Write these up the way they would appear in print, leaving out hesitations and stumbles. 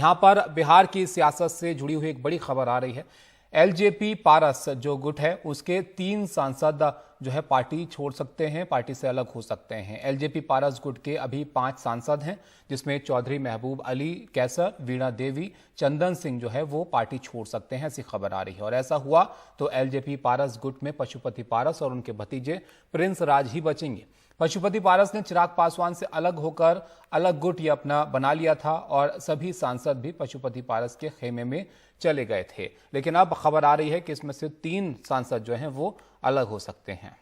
यहाँ पर बिहार की सियासत से जुड़ी हुई एक बड़ी खबर आ रही है। एलजेपी पारस जो गुट है उसके 3 सांसद जो है पार्टी छोड़ सकते हैं, पार्टी से अलग हो सकते हैं। एलजेपी पारस गुट के अभी 5 सांसद हैं, जिसमें चौधरी महबूब अली कैसर, वीणा देवी, चंदन सिंह जो है वो पार्टी छोड़ सकते हैं, ऐसी खबर आ रही है। और ऐसा हुआ तो एलजेपी पारस गुट में पशुपति पारस और उनके भतीजे प्रिंस राज ही बचेंगे। पशुपति पारस ने चिराग पासवान से अलग होकर अलग गुट ये अपना बना लिया था और सभी सांसद भी पशुपति पारस के खेमे में चले गए थे। लेकिन अब खबर आ रही है कि इसमें से 3 सांसद जो हैं वो अलग हो सकते हैं।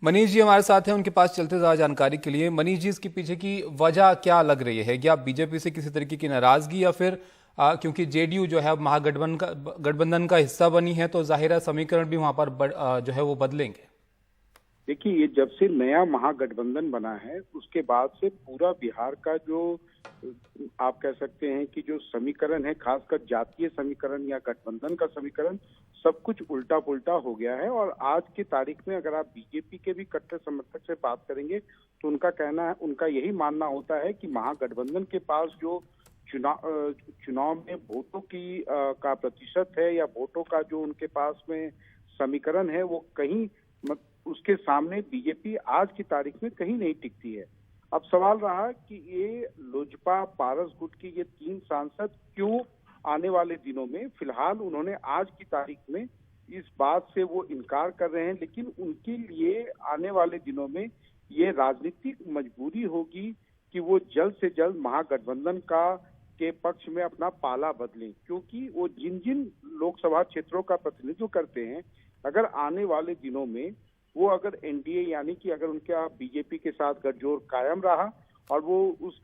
मनीष जी हमारे साथ हैं, उनके पास चलते ज़रा जानकारी के लिए। मनीष जी, इसके पीछे की वजह क्या लग रही है? क्या बीजेपी से किसी तरीके की नाराजगी या फिर क्योंकि जेडीयू जो है महागठबंधन का हिस्सा बनी है तो जाहिर है समीकरण भी वहां पर जो है वो बदलेंगे? देखिए, ये जब से नया महागठबंधन बना है उसके बाद से पूरा बिहार का जो आप कह सकते हैं कि जो समीकरण है, खासकर जातीय समीकरण या गठबंधन का समीकरण, सब कुछ उल्टा पुल्टा हो गया है। और आज की तारीख में अगर आप बीजेपी के भी कट्टर समर्थक से बात करेंगे तो उनका कहना है, उनका यही मानना होता है कि महागठबंधन के पास जो चुनाव में वोटों की का प्रतिशत है या वोटों का जो उनके पास में समीकरण है वो कहीं उसके सामने बीजेपी आज की तारीख में कहीं नहीं टिकती है। अब सवाल रहा कि ये लोजपा पारस गुट के ये 3 सांसद क्यों आने वाले दिनों में, फिलहाल उन्होंने आज की तारीख में इस बात से वो इनकार कर रहे हैं, लेकिन उनके लिए आने वाले दिनों में ये राजनीतिक मजबूरी होगी कि वो जल्द से जल्द महागठबंधन के पक्ष में अपना पाला बदलें, क्योंकि वो जिन जिन लोकसभा क्षेत्रों का प्रतिनिधित्व करते हैं, अगर आने वाले दिनों में वो अगर एनडीए यानी कि अगर उनका बीजेपी के साथ गठजोड़ कायम रहा और वो उस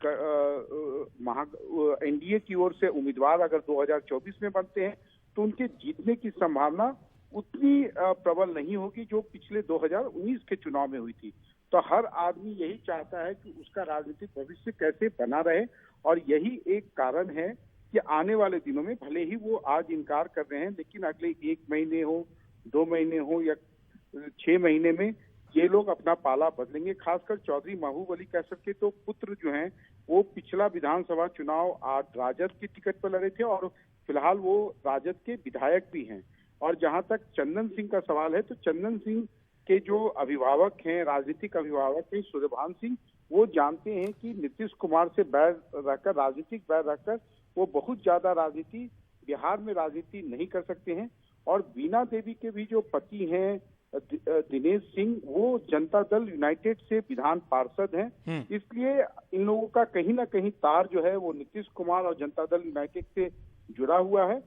एनडीए की ओर से उम्मीदवार अगर 2024 में बनते हैं तो उनके जीतने की संभावना उतनी प्रबल नहीं होगी जो पिछले 2019 के चुनाव में हुई थी। तो हर आदमी यही चाहता है कि उसका राजनीतिक भविष्य कैसे बना रहे, और यही एक कारण है कि आने वाले दिनों में भले ही वो आज इनकार कर रहे हैं, लेकिन अगले 1 महीने हो, 2 महीने हो या 6 महीने में ये लोग अपना पाला बदलेंगे। खासकर चौधरी महबूब अली कैसर के तो पुत्र जो हैं वो पिछला विधानसभा चुनाव आज राजद की टिकट पर लड़े थे और फिलहाल वो राजद के विधायक भी हैं। और जहां तक चंदन सिंह का सवाल है तो चंदन सिंह के जो अभिभावक हैं, राजनीतिक अभिभावक हैं सूर्यभान सिंह, वो जानते हैं कि नीतीश कुमार से बैर रहकर, राजनीतिक बैर रहकर वो बहुत ज्यादा राजनीति बिहार में राजनीति नहीं कर सकते हैं। और वीणा देवी के भी जो पति हैं दिनेश सिंह, वो जनता दल यूनाइटेड से विधान पार्षद हैं, इसलिए इन लोगों का कहीं ना कहीं तार जो है वो नीतीश कुमार और जनता दल यूनाइटेड से जुड़ा हुआ है।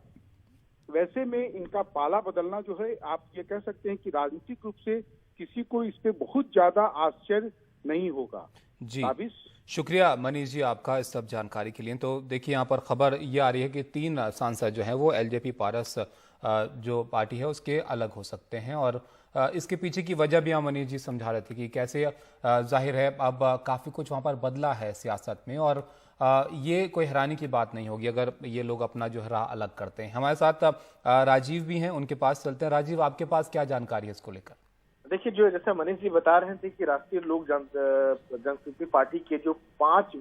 वैसे में इनका पाला बदलना जो है, आप ये कह सकते हैं कि राजनीतिक रूप से किसी को इस पे बहुत ज्यादा आश्चर्य नहीं होगा। जी, शुक्रिया मनीष जी आपका इस सब जानकारी के लिए। तो देखिए यहाँ पर खबर ये आ रही है कि 3 सांसद जो हैं वो एलजेपी पारस जो पार्टी है उसके अलग हो सकते हैं। और इसके पीछे की वजह भी मनीष जी समझा रहे थे कि कैसे जाहिर है अब काफ़ी कुछ वहाँ पर बदला है सियासत में, और ये कोई हैरानी की बात नहीं होगी अगर ये लोग अपना जो है राह अलग करते हैं। हमारे साथ राजीव भी हैं, उनके पास चलते हैं। राजीव, आपके पास क्या जानकारी है इसको लेकर? देखिए, जो जैसा मनीष जी बता रहे थे कि राष्ट्रीय लोक जनशक्ति पार्टी के जो 5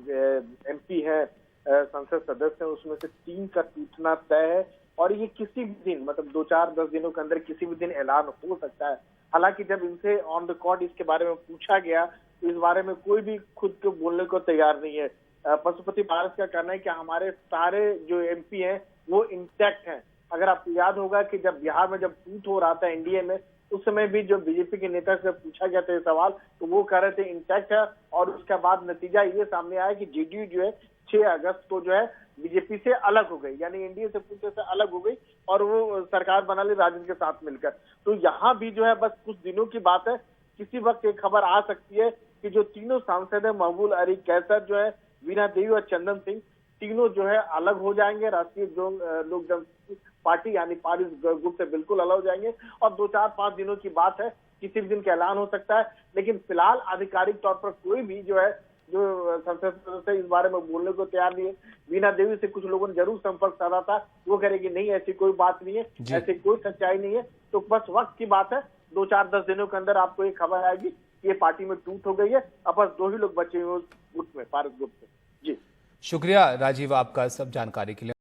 एमपी हैं, संसद सदस्य हैं, उसमें से 3 का टूटना तय है और ये किसी भी दिन, मतलब 2-4-10 दिनों के अंदर किसी भी दिन ऐलान हो सकता है। हालांकि जब इनसे ऑन रिकॉर्ड इसके बारे में पूछा गया तो इस बारे में कोई भी खुद को बोलने को तैयार नहीं है। पशुपति पारस का कहना है कि हमारे सारे जो एमपी हैं वो इंटैक्ट हैं। अगर आपको याद होगा कि जब बिहार में जब टूट हो रहा था एनडीए में, उस समय भी जो बीजेपी के नेता से पूछा गया था ये सवाल, तो वो कह रहे थे इंटैक्ट है। और उसके बाद नतीजा ये सामने आया कि जेडीयू जो है 6 अगस्त को जो है बीजेपी से अलग हो गई, यानी एनडीए से पूरे से अलग हो गई और वो सरकार बना ली राजद के साथ मिलकर। तो यहाँ भी जो है बस कुछ दिनों की बात है, किसी वक्त एक खबर आ सकती है कि जो तीनों सांसद है, महबूब अली कैसर जो है, वीणा देवी और चंदन सिंह, तीनों जो है अलग हो जाएंगे। राष्ट्रीय लोक जनशक्ति पार्टी यानी पारस गुट से बिल्कुल अलग हो जाएंगे और 2-4-5 दिनों की बात है, किसी भी दिन का ऐलान हो सकता है। लेकिन फिलहाल आधिकारिक तौर पर कोई भी जो है जो संसद सदस्य इस बारे में बोलने को तैयार नहीं है। वीणा देवी से कुछ लोगों ने जरूर संपर्क साधा था, वो कह रहे कि नहीं, ऐसी कोई बात नहीं है, ऐसी कोई सच्चाई नहीं है। तो बस वक्त की बात है, 2-4-10 दिनों के अंदर आपको एक खबर आएगी ये पार्टी में टूट हो गई है। अब बस 2 ही लोग बचे हुए उस गुट में, पारस गुट में। जी शुक्रिया राजीव आपका सब जानकारी के लिए।